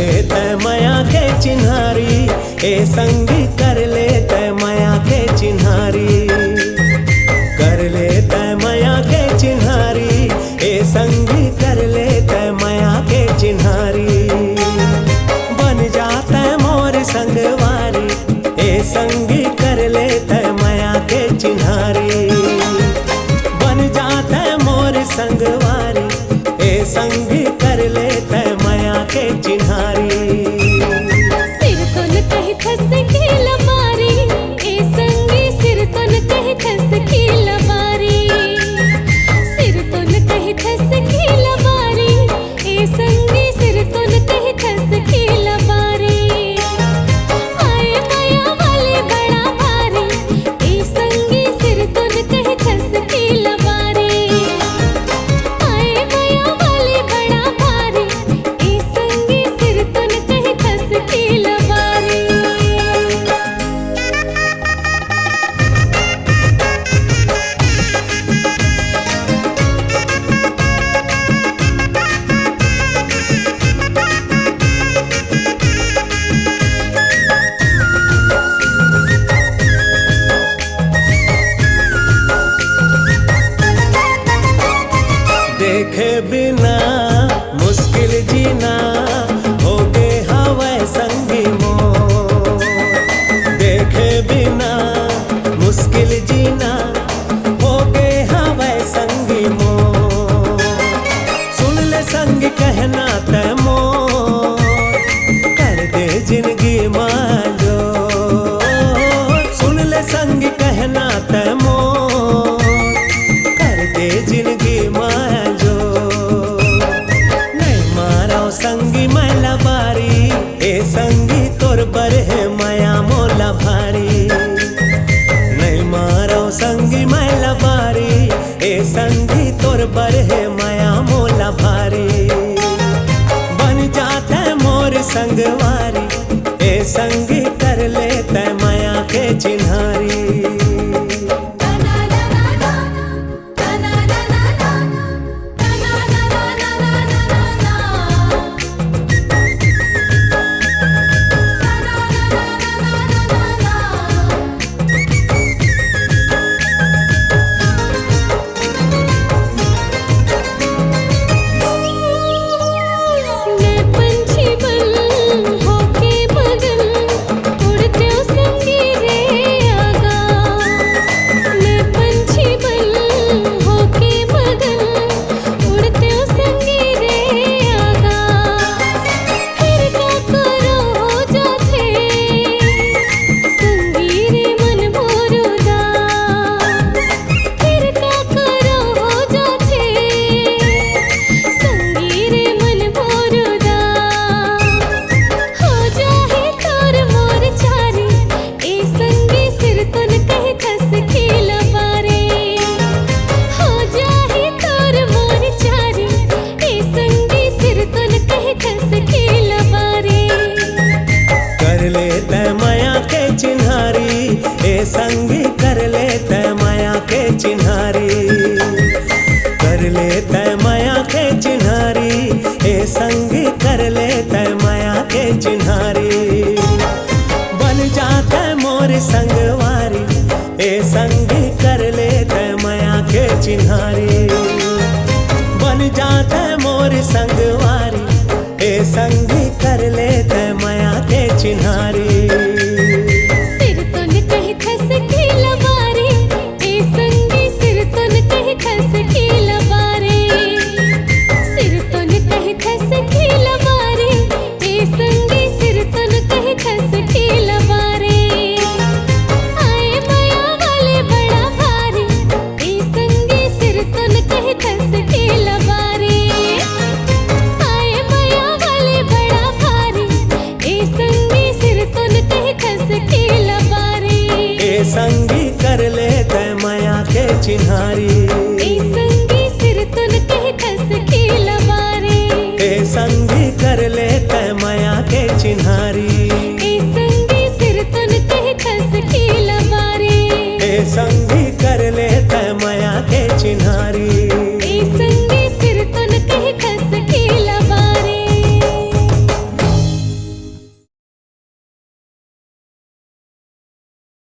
ले तय माया के चिन्हारी, ए संगी कर ले तय माया के चिन्हारी। कर ले तय माया के चिन्हारी, ए संगी कर ले तय माया के चिन्हारी। बन जाता मोर संगवारी, ए संगी कर ले तय माया के चिन्हारी। बन जाता मोर संगवारी, ए संगी कर ले तय माया के चिन्हारी। सिर तो न कहीं खस खेल मारी, ए संगी सिर तो न कहीं खस खेल मारी। सिर तो न कहीं खस खेल मारी, ए संगी सिर तो न कहीं खस खेल मारी। आए माया वाले बड़ा भारी, ए संगी सिर तो न कहीं खस खेल मारी। आए माया वाले बड़ा भारी, ए संगी सिर तो न कहीं खस खेल मारी। देखे बिना मुश्किल जीना, हो गे हवै संगी मोर। देखे बिना मुश्किल जीना, हो गे हवै संगी मोर। सुन ले संगी कहना तय मोर, कर दे जिंदगी मांझो। सुन ले संगी कहना तय मोर, कर दे जिंदगी मांझो। नहीं मारो संगी मैला बारी, ए संगी तोर बर है माया मोला भारी। नहीं मारो संगी मैला बारी, ए संगी तोर बर है माया मोला भारी। बन जाता मोर संगवारी, ए संगी कर ले तय माया के चिन्हारी। मैं पंछी बन होके बदन, उड़ते हो संगी रे आकाश। मैं पंछी बन होके बदन, उड़ते हो संगी रे आकाश। फिर क्या करो हो जाते संगी रे मन मोर उदास। फिर क्या करो हो जाते संगी रे मन मोर उदास। हो जाहे तोर मोर चारी, ए संगी सिर तो न कहीं खस खेल बारे। हो जाहे तोर मोर चारी, ए संगी सिर तो न कहीं खस खेल बारे। कर ले तय माया के चिन्हारी, ए संगी कर ले तय माया के चिन्हारी। कर ले तय माया के चिन्हारी, ए संगी कर ले तय माया के चिन्हारी। बन जाता मोर संगवारी, ए संगी कर ले तय माया के चिन्हारी। बन जाता मोर संगवारी, ए संगी कर ले तय माया के चिन्हारी। सिर तो न कहीं खस खेल बारे, ए संगी सिर तो न कहीं खस खेल बारे। सिर तो न कहीं खस खेल बारे, ए संगी सिर तो न कहीं खस खेल बारे। आए माया वाले बड़ा भारी, ए संगी सिर तो न कहीं खस खेल बारे। आए माया वाले बड़ा भारी, ए संगी सिर तो न कहीं खस खेल बारे। ए संगी कर ले तय माया के चिन्हारी।